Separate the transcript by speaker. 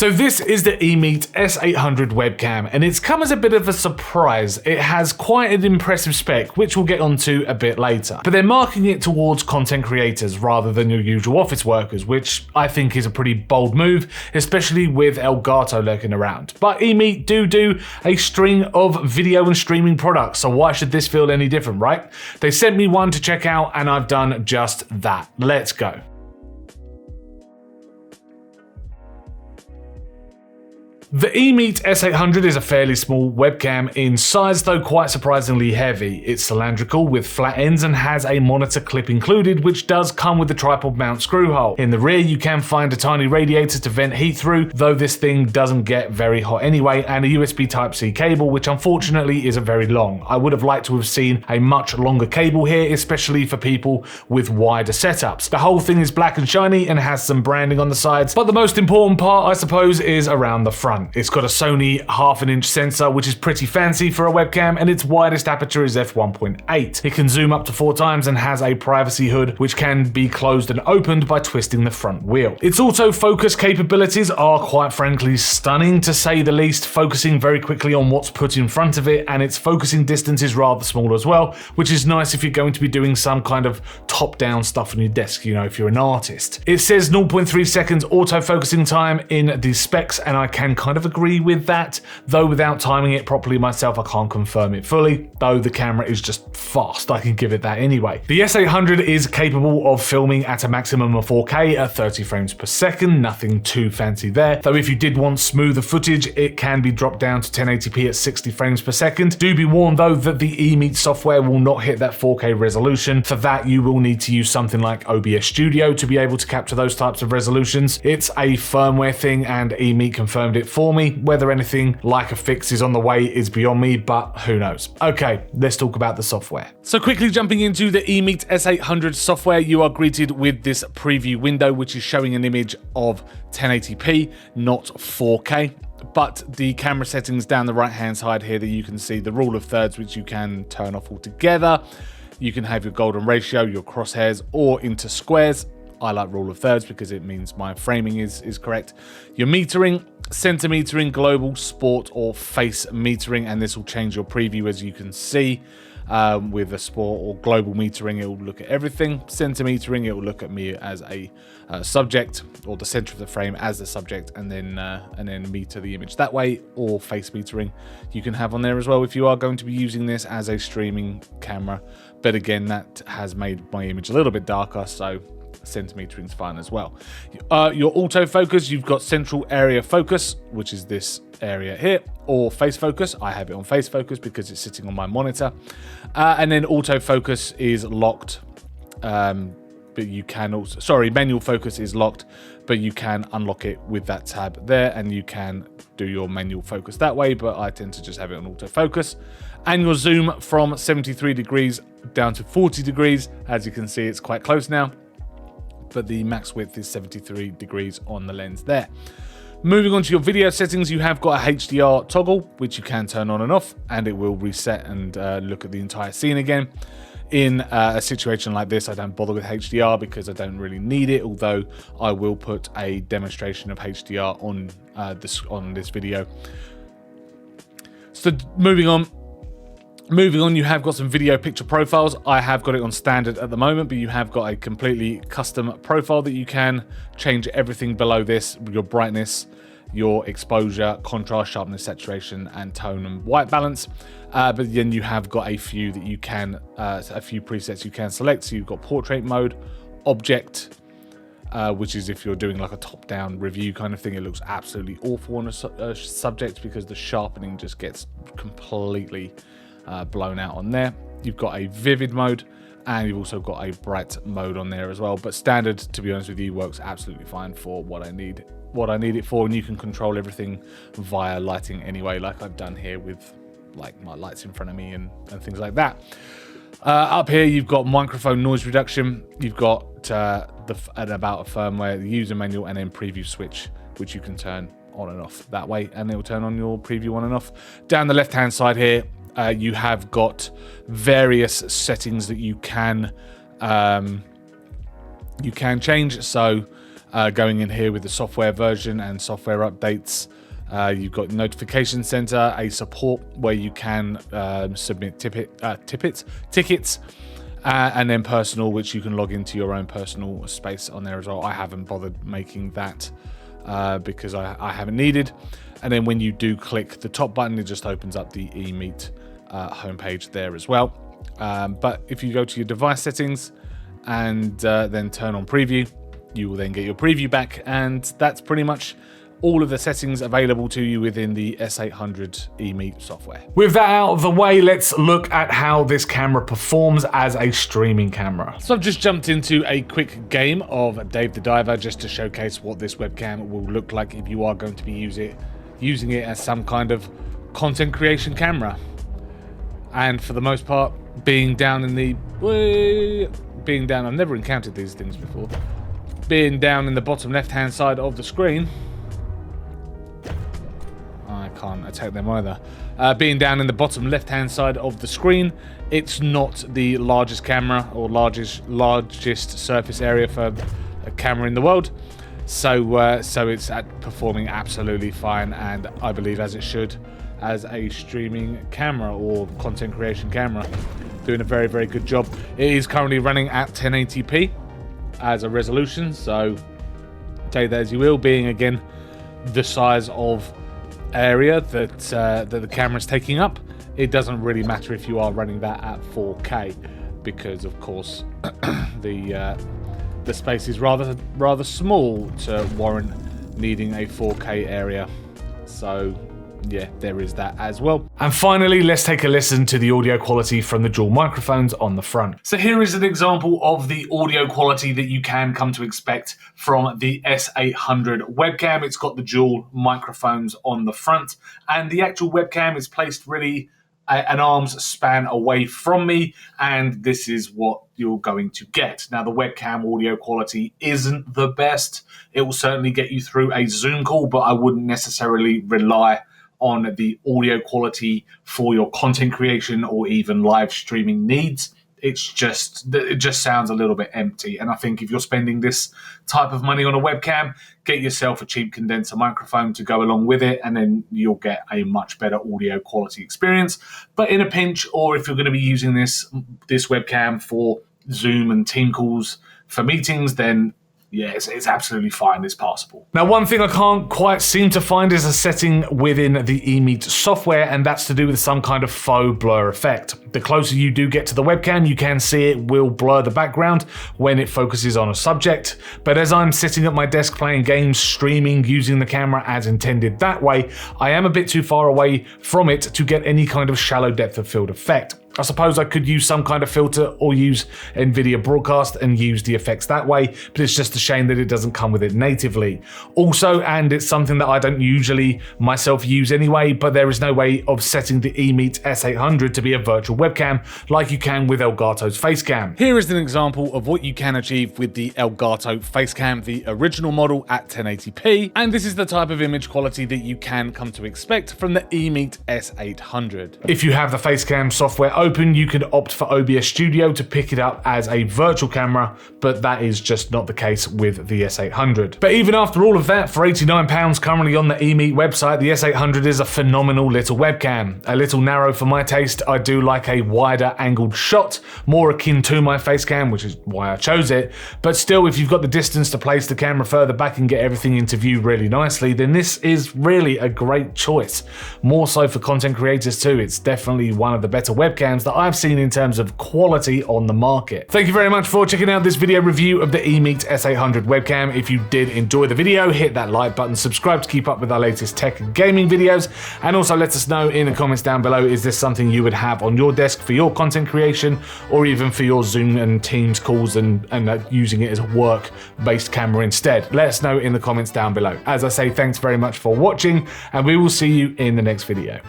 Speaker 1: So this is the EMEET S800 webcam, and it's come as a bit of a surprise. It has quite an impressive spec, which we'll get onto a bit later. But they're marketing it towards content creators rather than your usual office workers, which I think is a pretty bold move, especially with Elgato lurking around. But EMEET do a string of video and streaming products, so why should this feel any different, right? They sent me one to check out, and I've done just that. Let's go. The EMEET S800 is a fairly small webcam in size, though quite surprisingly heavy. It's cylindrical with flat ends and has a monitor clip included, which does come with the tripod mount screw hole. In the rear you can find a tiny radiator to vent heat through, though this thing doesn't get very hot anyway, and a USB Type-C cable, which unfortunately isn't very long. I would have liked to have seen a much longer cable here, especially for people with wider setups. The whole thing is black and shiny and has some branding on the sides, but the most important part, I suppose, is around the front. It's got a Sony 1/2 inch sensor, which is pretty fancy for a webcam, and its widest aperture is f1.8. It can zoom up to 4 times and has a privacy hood, which can be closed and opened by twisting the front wheel. Its autofocus capabilities are quite frankly stunning, to say the least, focusing very quickly on what's put in front of it, and its focusing distance is rather small as well, which is nice if you're going to be doing some kind of top-down stuff on your desk, you know, if you're an artist. It says 0.3 seconds autofocusing time in the specs, and I can kind of agree with that, though without timing it properly myself I can't confirm it fully, though the camera is just fast, I can give it that anyway. The S800 is capable of filming at a maximum of 4K at 30 frames per second, nothing too fancy there, though if you did want smoother footage it can be dropped down to 1080p at 60 frames per second. Do be warned though that the EMEET software will not hit that 4K resolution. For that you will need to use something like OBS Studio to be able to capture those types of resolutions. It's a firmware thing and EMEET confirmed it for me. Whether anything like a fix is on the way is beyond me, but who knows. Okay, let's talk about the software. So quickly jumping into the EMEET S800 software, you are greeted with this preview window, which is showing an image of 1080p, not 4K. But the camera settings down the right hand side here that you can see the rule of thirds, which you can turn off altogether. You can have your golden ratio, your crosshairs, or into squares. I like rule of thirds because it means my framing is correct. Your metering, center metering, global, sport, or face metering, and this will change your preview as you can see. With the sport or global metering, it will look at everything. Center metering, it will look at me as a subject, or the center of the frame as the subject, and then meter the image that way. Or face metering you can have on there as well if you are going to be using this as a streaming camera. But again, that has made my image a little bit darker, so centimetering is fine as well. Your autofocus, you've got central area focus, which is this area here, or face focus. I have it on face focus because it's sitting on my monitor. And then autofocus is locked, but you can also, sorry, manual focus is locked, but you can unlock it with that tab there, and you can do your manual focus that way, but I tend to just have it on autofocus. And your zoom from 73 degrees down to 40 degrees. As you can see, it's quite close now, but the max width is 73 degrees on the lens there. Moving on to your video settings, you have got a HDR toggle, which you can turn on and off, and it will reset and look at the entire scene again. In a situation like this, I don't bother with HDR because I don't really need it, although I will put a demonstration of HDR on this video. So moving on, you have got some video picture profiles. I have got it on standard at the moment, but you have got a completely custom profile that you can change everything below this, your brightness, your exposure, contrast, sharpness, saturation, and tone and white balance. But then you have got a few that you can, a few presets you can select. So you've got portrait mode, object, which is if you're doing like a top-down review kind of thing. It looks absolutely awful on a subject because the sharpening just gets completely blown out on there. You've got a vivid mode, and you've also got a bright mode on there as well. But standard, to be honest with you, works absolutely fine for what I need it for, and you can control everything via lighting anyway, like I've done here with like my lights in front of me and things like that. Up here you've got microphone noise reduction, you've got about a firmware, the user manual, and then preview switch, which you can turn on and off that way, and it will turn on your preview on and off. Down the left hand side here, you have got various settings that you can change. So
Speaker 2: Going in here with the software version and software updates. You've got notification center, a support where you can submit tickets, and then personal, which you can log into your own personal space on there as well. I haven't bothered making that because I haven't needed. And then when you do click the top button, it just opens up the EMEET homepage there as well. But if you go to your device settings and then turn on preview, you will then get your preview back, and that's pretty much all of the settings available to you within the S800 EMEET software.
Speaker 1: With that out of the way, let's look at how this camera performs as a streaming camera.
Speaker 2: So I've just jumped into a quick game of Dave the Diver just to showcase what this webcam will look like if you are going to be using it as some kind of content creation camera. And for the most part, being down, I've never encountered these things before. Being down in the bottom left-hand side of the screen, I can't attack them either. Being down in the bottom left-hand side of the screen, it's not the largest camera or largest surface area for a camera in the world. So it's performing absolutely fine, and I believe as it should, as a streaming camera or content creation camera. Doing a very, very good job. It is currently running at 1080p as a resolution, so take that as you will, being again the size of area that the camera's taking up. It doesn't really matter if you are running that at 4K, because of course the space is rather small to warrant needing a 4K area. So yeah, there is that as well.
Speaker 1: And finally, let's take a listen to the audio quality from the dual microphones on the front. So here is an example of the audio quality that you can come to expect from the S800 webcam. It's got the dual microphones on the front, and the actual webcam is placed really an arm's span away from me, and this is what you're going to get. Now, the webcam audio quality isn't the best. It will certainly get you through a Zoom call, but I wouldn't necessarily rely on the audio quality for your content creation or even live streaming needs. It just sounds a little bit empty. And I think if you're spending this type of money on a webcam, get yourself a cheap condenser microphone to go along with it, and then you'll get a much better audio quality experience. But in a pinch, or if you're going to be using this webcam for Zoom and team calls for meetings, then yeah, it's absolutely fine. It's passable. Now, one thing I can't quite seem to find is a setting within the EMEET software, and that's to do with some kind of faux blur effect. The closer you do get to the webcam, you can see it will blur the background when it focuses on a subject. But as I'm sitting at my desk playing games, streaming, using the camera as intended that way, I am a bit too far away from it to get any kind of shallow depth of field effect. I suppose I could use some kind of filter or use NVIDIA Broadcast and use the effects that way, but it's just a shame that it doesn't come with it natively. Also, and it's something that I don't usually myself use anyway, but there is no way of setting the EMEET S800 to be a virtual webcam like you can with Elgato's Facecam.
Speaker 2: Here is an example of what you can achieve with the Elgato Facecam, the original model at 1080p, and this is the type of image quality that you can come to expect from the EMEET S800.
Speaker 1: If you have the Facecam software open, you can opt for OBS Studio to pick it up as a virtual camera, but that is just not the case with the S800. But even after all of that, for £89 currently on the EMEET website, the S800 is a phenomenal little webcam. A little narrow for my taste. I do like a wider angled shot, more akin to my Facecam, which is why I chose it. But still, if you've got the distance to place the camera further back and get everything into view really nicely, then this is really a great choice. More so for content creators too. It's definitely one of the better webcams that I've seen in terms of quality on the market. Thank you very much for checking out this video review of the EMEET S800 webcam. If you did enjoy the video, hit that like button, subscribe to keep up with our latest tech and gaming videos, and also let us know in the comments down below, is this something you would have on your desk for your content creation, or even for your Zoom and Teams calls and using it as a work-based camera instead? Let us know in the comments down below. As I say, thanks very much for watching, and we will see you in the next video.